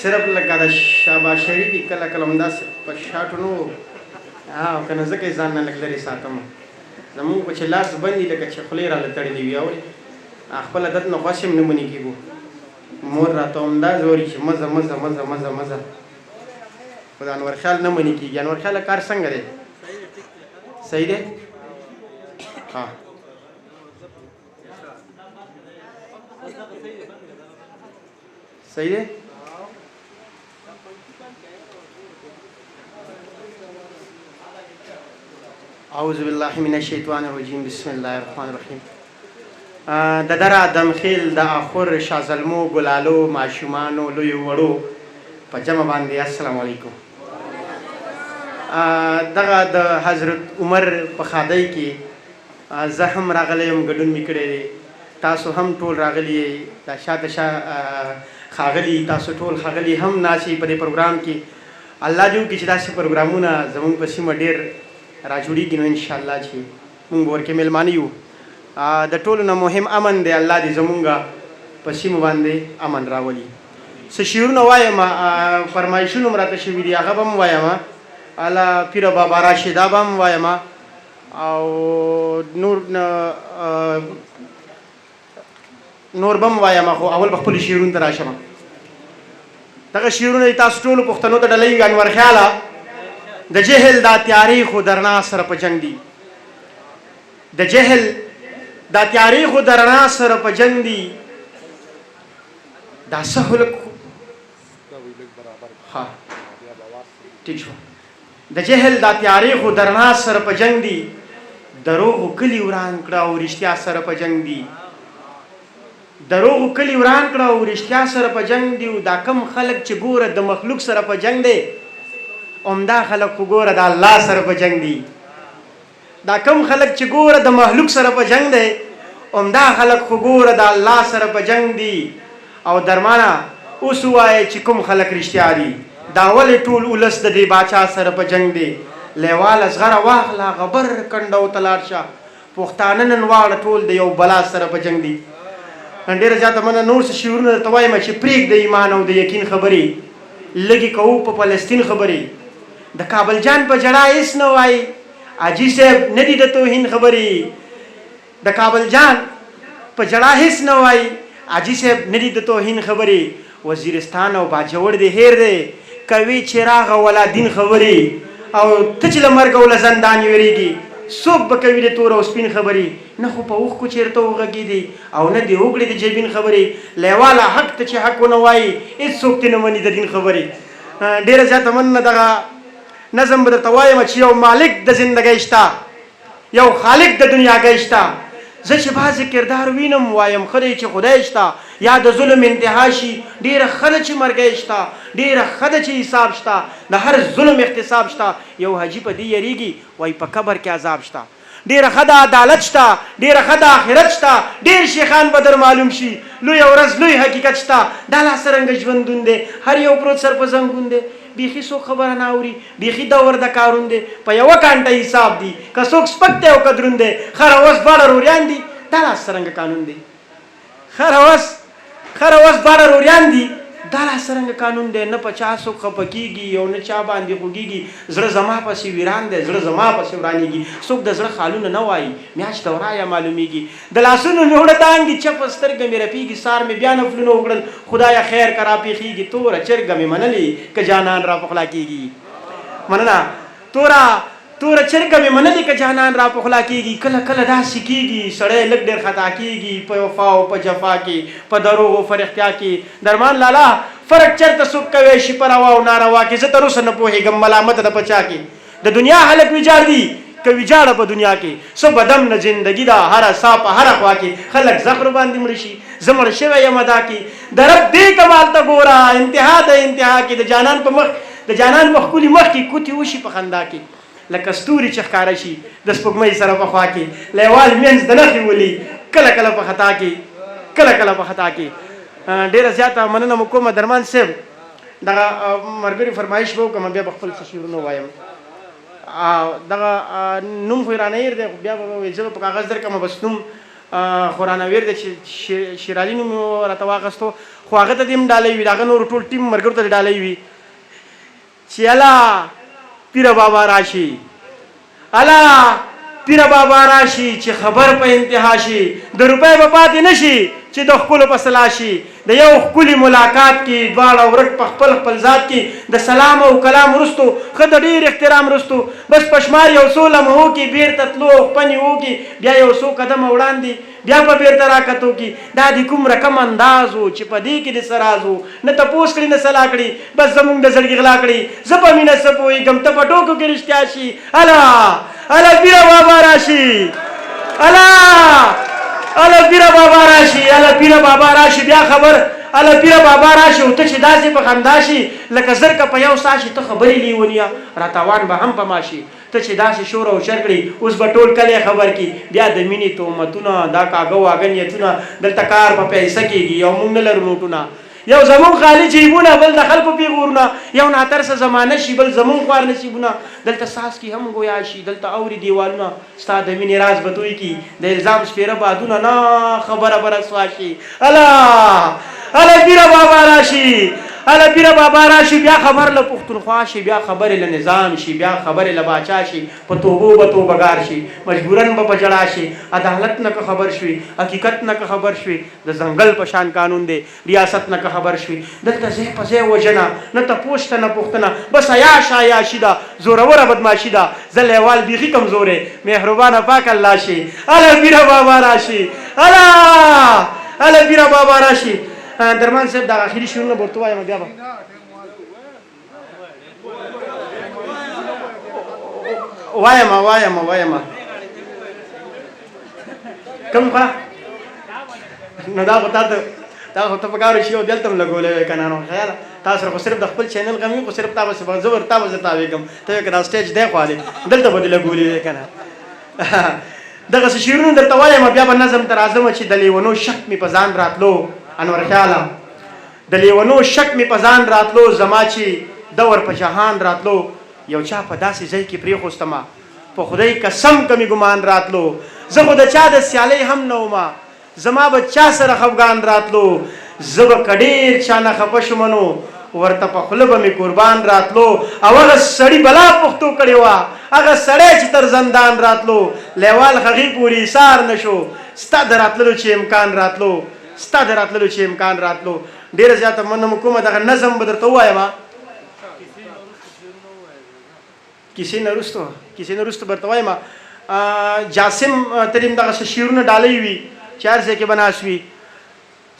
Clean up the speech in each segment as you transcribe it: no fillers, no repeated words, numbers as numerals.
صرف لکه د شهباز شریفي کله کله همداسې په شاټو نه و که نه ځکه یې ځان نه لږ لرې ساتم زمونږ خو چې لاس بند وي لکه چې خولې راله تړلې وي اورې خپل عادت نه خوښ هم نه منې کېږو مور راته همداسې وایي چې مزه مزه مزه مزه مزه خو د انور خیال نه منې کېږي انور خیاله کار څنګه دی صحیح دی ها صحیح دی اعوذ بالله من الشیطان الرجیم بسم الله الرحمن الرحیم د دره دمخیل د اخور شازلمو ګلالو ماشومانو لویو وړو په جمع باندې السلام علیکم دغه د حضرت عمر په خادۍ کې زه هم راغلی یم ګډون مې کړی دی تاسو هم ټول راغلي دا شاته شا ښاغلي تاسو ټول ښاغلي هم ناسي په دې پروګرام کې الله دې وکړي چې داسې پروګرامونه زموږ په سیمه ډېر راجوړېږي نو انشاءالله چې مونږ به ورکې میلمانه یو د ټولو نه مهم امن دی الله دې زمونږ په سیمو باندې امن راولي څه شعرونه وایم فرمایشونه م راته شوي دي هغه به م وایم الله پیره بابا راشده به م وایم او نور به م وایم خو اول به خپلو شعرونو ته راشم دغه شعرونه تاسو ټولو پښتنو ته ډالۍ انور خیاله د جهل دا تیاری خو درنا سره په جنگ دی د جهل دا تیاری خو درنا سره په جنگ دی دا سهل ها ٹھیک شو د جهل دا تیاری خو درنا سره په جنگ دی دروغ کلی وران کړه او رښتیا سره په جنگ دی دروغ کلی وران کړه او رښتیا سره په جنگ دی دا کم خلک چې ګوره د مخلوق سره په جنگ دی عمده خلک خو ګوره د الله سره په جنگ دی دا کم خلک چې ګوره د مخلوق سره په جنگ دی عمده خلک خو ګوره د الله سره په جنگ دی او درمانه اوس ووایه چې کوم خلک رښتیا دي دا ولې ټول ولس د دې باچا سره په جنگ دی لیواله زغره واخله غبر کنډو ته لاړ شه پښتانه نن واړه ټول د یو بلا سره په جنگ دی ډېره زیاته مننه نور څه شعرونه درته وایم چې پرېږده ایمان او د یقین خبرې لږې کوو په فلسطین خبرې د کابل جان په جړه هېڅ نه وایي حاجي صاحب نه دي د توهین خبرې د کابل جان په جړه هېڅ نه وایي حاجي صاحب نه دي د توهین خبرې وزیرستان او باجوړ دې هیر دی کوي چې راغه ولا دین خبرې او ته چې له مرګه او له زندان وېرېږي څوک به کوي د تور او سپین خبرې نه خو په اوښکو چېرته وغږېدي او نه دې وکړې د جبین خبرې لیواله حق ته چې حق ونه وایي هېڅوک دې نه مني د دین خبرې ډېره زیاته مننه دغه نظم به درته وایم چې یو مالک د زندګۍ شته یو خالق د دنیاګۍ شته زه چې بعضې کردار وینم وایم ښه دی چې خدای شته یا د ظلم انتها شي ډېره ښه ده چې مرګی شته ډېره ښه ده چې حساب شته د هر ظلم احتساب شته یو حاجي په دې یریږي وایي په قبر کې عذاب شته ډېره ښه ده عدالت شته ډېره ښه ده آخرت شته ډېر شیخان به در معلوم شي لوی ورځ لوی حقیقت شته دا لا څرنګه ژوندون دی هر یو پروت سر په زنګون دی بیخي څوک خبره نه اوري بیخي دور د کارون دی په یوه کانټه حساب دی که څوک سپک دی او که دروند دی خر اوس باړه روریان دي دا لا څرنګه قانون دی خر اوس باړه روریان دي دا لا څرنګه قانون دی نه په چا څوک خفه کېږي او نه چا باندې خوږېږي زړه زما پسې ویران دی زړه زما پسې ورانېږي څوک د زړه خالونه نه وایي میاشت ورایه معلومیږي د لاسونو مې وړه دانګي چپه سترګه مې رپېږي سار مې بیا نفلونه وکړل خدایه خیر که راپېښېږي توره چرګه مې منلې که جانان را پخلا کېږي مننه توره چرګه مې منلې که جانان را پخلا کېږي کله کله داسې کېږي سړی لږ ډېر خطا کېږي په وفا او په جفا کې په دروغ او فرښتیا کې درمان لالا فرق چېرته څوک کوی شي په روا او ناروا کې زه تر اوسه نه پوهېږم ملامته ده په چا کې د دنیا هلک ویجاړ دي که ویجاړه په دنیا کې څه بدم نه زندګي ده هره سا په هره خوا کې خلک زخرو باندې مړه شي زه مړ شوی یم ادا کې د رب دې کمال ته ګوره انتها د انتها کې د جانان په ښکلي مخ کې کوتې وشي په خندا کې لکه ستوري چې ښکاره شي د سپوږمۍ سره په خوا کې لیوال مینځ د نښې ولي کله کله په خطا کې ډېره زیاته مننه مو کومه درمان صاحب دغه ملګري فرمایش به وکړم بیا به خپل څه شعرونه ووایم دغه نوم خو یې رانه هېر دی خو بیا به زه به په کاغذ درکړم بس نوم خورانویر د شیرالي نوم راته واخیستو خو هغه ته دې هم ډالۍ وي د هغه نور ټول ټیم ملګرو ته ډالۍ وي چې الا پیره بابا راشي الا پیره بابا راشي چې خبر په انتها شي د روپۍ به پاتې نه شي چې د ښکلو په سلا شي د یو ښکلي ملاقات کې دواړه ورک په خپل خپل ذات کې د سلام او کلام وروستو ښه د ډېر احترام وروستو بس په شمار یو څو لمحو کې بېرته تلو خپنې وکړي بیا یو څو قدمه وړاندې بیا په بېرته راکتو کې دا د کوم رقم انداز و چې په دې کې د څه راز و نه تپوس کړي نه سلا کړي بس زمونږ د زړګي غلا کړي زه په مینه څه پوهېږم ته په ټوکو کې رښتیا شي الا پیره بابا راشي الا پیره بابا راشي الا پیره بابا راشي بیا خبر الا پیره بابا راشي او ته چې داسې په خندا شي لکه زرکه په یو سا شي ته خبرې لیونیه راتاوان به هم په ما شي ته چې داسې شور او شر کړي اوس به ټول کلی خبر کړي بیا د مینې تهمتونه دا کاږه واږه نیتونه دلته کار په پیسه کېږي یو موږ نه لرو نوټونه یو زمون خالی جیبونه بل د خلکو پیغورونه یو ناترسه زمانه شي بل زمون خوار نصیبونه دلته ساس کې هم گویا شي دلته اوري دیوالونه ستا د مینې راز به دوی کی د الزام سپېره بادونه نه خبره به رسوا شي الا پیره بابا راشي الا پیره بابا راشي بیا خبر له پښتونخوا شي بیا خبرې له نظام شي بیا خبرې له باچا شي په توبو به توبهګار شي مجبورن به په جړا شي عدالت نه که خبر شوي حقیقت نه که خبر شوي د ځنګل په شان قانون دی ریاست نه که خبر شوي دلته ځای په ځای وژنه نه تپوس ته نه پوښتنه بس عیاشي ده زوروره بدماشي ده زه لیوال بیخي کمزوری مهربانه پاک الله شي الا پیره بابا راشي الا پیره بابا راشي درمان صاحب دا اخیری شعرونه ورته وایم بیا به وایم کوم خوا نو دا خو ته په کارو شي او دلته هم لګولی که نه نو خیال تا سره خو صرف د خپل چینل غم وي خو صرف تا به زه تاوېږم ته وایې که دا سټیج دی خوا دی دلته به دې لګولي وی که نه دغسې شعرونه درته وایم بیا به نظم ته راځم چې د لیونو شک مې په ځان راتلو انور خیاله د لیونو شک مې په ځان راتلو زما چې دور په جهان راتلو یو چا په داسې ځای کې پرېښوستمه په خدای قسم که مې ګمان راتلو زه خو د چا د سیالۍ هم نه ومه زما به چا سره خفګان راتلو زه به که ډېر چا نه خفه شومه نو ورته په خوله به مې قربان راتلو او هغه سړي بلا پښتو کړې وه هغه سړی چې تر زندان راتلو لیوال هغې پورې ایثار نه شو ستا د راتللو چې امکان راتلو ستا د راتللو چې امکان راتلو ډېره زیاته مننه مو کومه دغه نظم به درته ووایم کیسې نه وروسته به درته وایم جاسم ته دې هم دغسې شعرونه ډالۍ وي چې هر ځای کې به ناست وي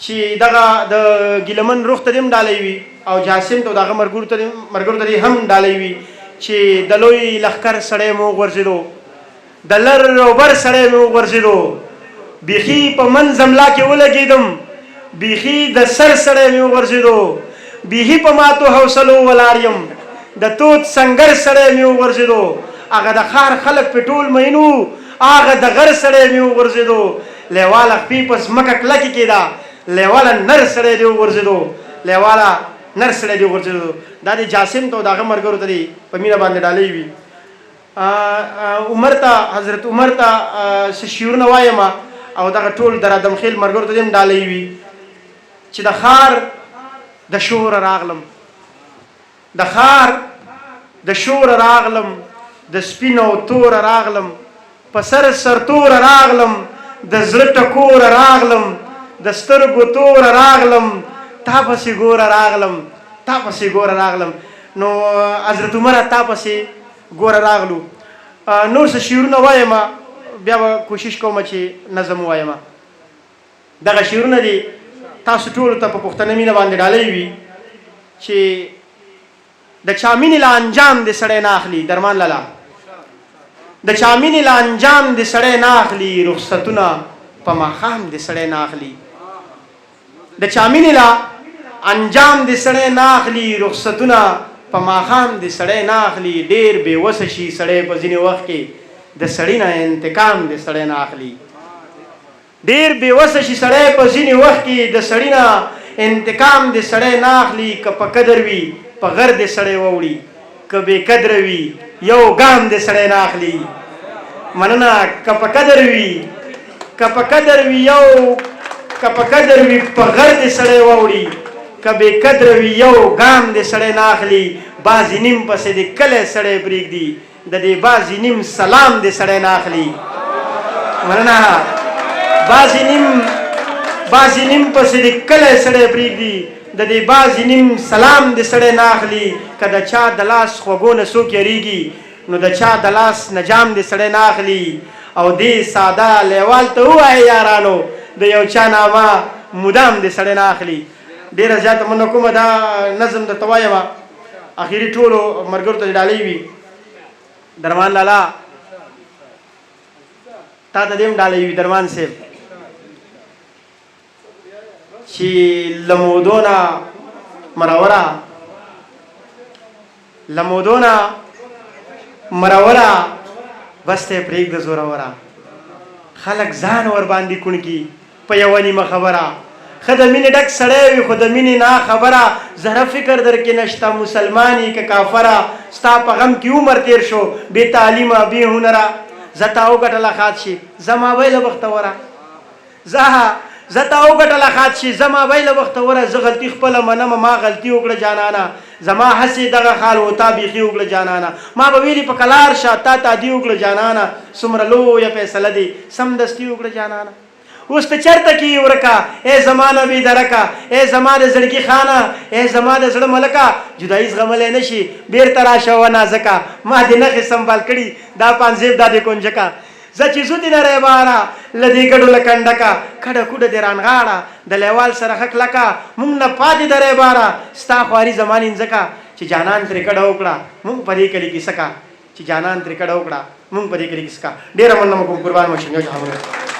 چې دغه د ګیلمن روح ته دې هم ډالۍ وي او جاسم ته دغه ملګرو ته دې هم ډالۍ وي چې د لوی لښکر سړی مو وغورځېدو د لر او بر سړی مو وغورځېدو بیخي په من زملا کې ولګېدم بیخي د سر سړی مې وغورځېدو بیخي په ماتو حوصلو ولاړ یم د توت سنګر سړی مې وغورځېدو هغه د ښار خلک پې ټول مین وو هغه د غر سړی مې وغورځېدو لیواله خپې په ځمکه کلکې کېده لیواله نر سړی دې وغورځېدو لیواله نر سړی دې وغورځېدو دا د جاسم ته او د هغه ملګرو ته دې په مینه باندې ډالۍ وي عمر ته حضرت عمر ته څه شعرونه وایم او دغه ټول در ادم خیل ملګرو ته دې هم ډالۍ وي چې د ښار د شوره راغلم د ښار د شوره راغلم د سپین او توره راغلم په سر سرتوره راغلم د زړه ټکوره راغلم د سترګو توره راغلم تا پسې ګوره راغلم نو حضرت عمره تا پسې ګوره راغلو نور څه شعرونه وایم بیا به کوشش کوم چې نظم ووایم دغه شعرونه دي تاسو ټولو ته په پښتنه مینه باندې ډالۍ وي چې د چا مینې له انجام دې سړی نه اخلي درمان لالا د چا مینې له انجام دې سړی نه اخلي رخصتونه په ماښام دې سړی نه اخلي د چا مینې له انجام دې سړی نه اخلي رخصتونه په ماښام دې سړی نه اخلي ډېر بېوسه شي سړی په ځینې وخت کې د سړي نه انتقام دې سړی نه اخلي ډېر بېوسه شي سړی په ځینې وخت کې د سړي نه انتقام دې سړی نه اخلي که په قدر وي په غر دې سړی ووړي که بې قدره وي یو ګام دې سړی نه اخلي مننه که په قدر وي که په قدر وي یو که په قدر وي په غر دې سړی واوړي که بې قدره وي یو ګام دې سړی نه اخلي بعضې نیم پسې دې کلی سړی پرېږدي د دې بعضې نیم سلام دې سړی نه اخلي مننه بعضې نیم پسې دې کلی سړی پرېږدي د دې بعضې نیم سلام دې سړی نه اخلي که د چا د لاس خوږو نه څوک یریږي نو د چا د لاس نه جام دې سړی نه اخلي او دې ساده لیوال ته ووایه یارانو د یو چا نامه مدام دې سړی نه اخلي ډېره زیاته مننه کومه دا نظم درته وایم اخري ټولو ملګرو ته ډالۍ وي درمان لالا تا ته دې هم ډالۍ وي درمان صاحب چې لمودونه مروره بس ته پرېږده زوروره خلک ځان ور باندې کوڼ کي په یوه نیمه خبره ښه د مینې ډک سړی وي خو د مینې نه خبره زره فکر در کې نشته مسلمان یې که کافره ستا په غم کې عمر تېر شو بې تعلیمه بې هنره زه تا وګټله ښاد شي زما ویله بختوره زه تا وګټله ښاد شي زما ویله بختوره زه غلطي خپله منمه ما غلطي وکړه جانانه زما هسې دغه حال و تا بیخي وکړه جانانه ما به ویلي په کلار شه تا تادي وکړه جانانه څومره لویه فیصله دي سمدستي وکړه جانانه اوس ته چېرته کې ورکه ای زما نه بې درکه ای زما د زړګي خانه ای زما د زړه ملکه جدایي زغملی نه شي بېرته راشه و نازکه ما دې نښې سنبال کړي دا پانزیب دا دې کونجکه زه چې زو دې نری باره له دې ګډو له کنډکه کډه کوډه دې رانغاړه د لیوال سره ښه کلکه مونږ نه پاتې دری باره ستا خواري زما نینځکه چې جانان ترې کډه وکړه مونږ په دې کلي کې سکه چې جانان ترې کډه وکړه مونږ په دې کلي کې سکه ډېره مننه مو کوم قربان مو شم یو جهان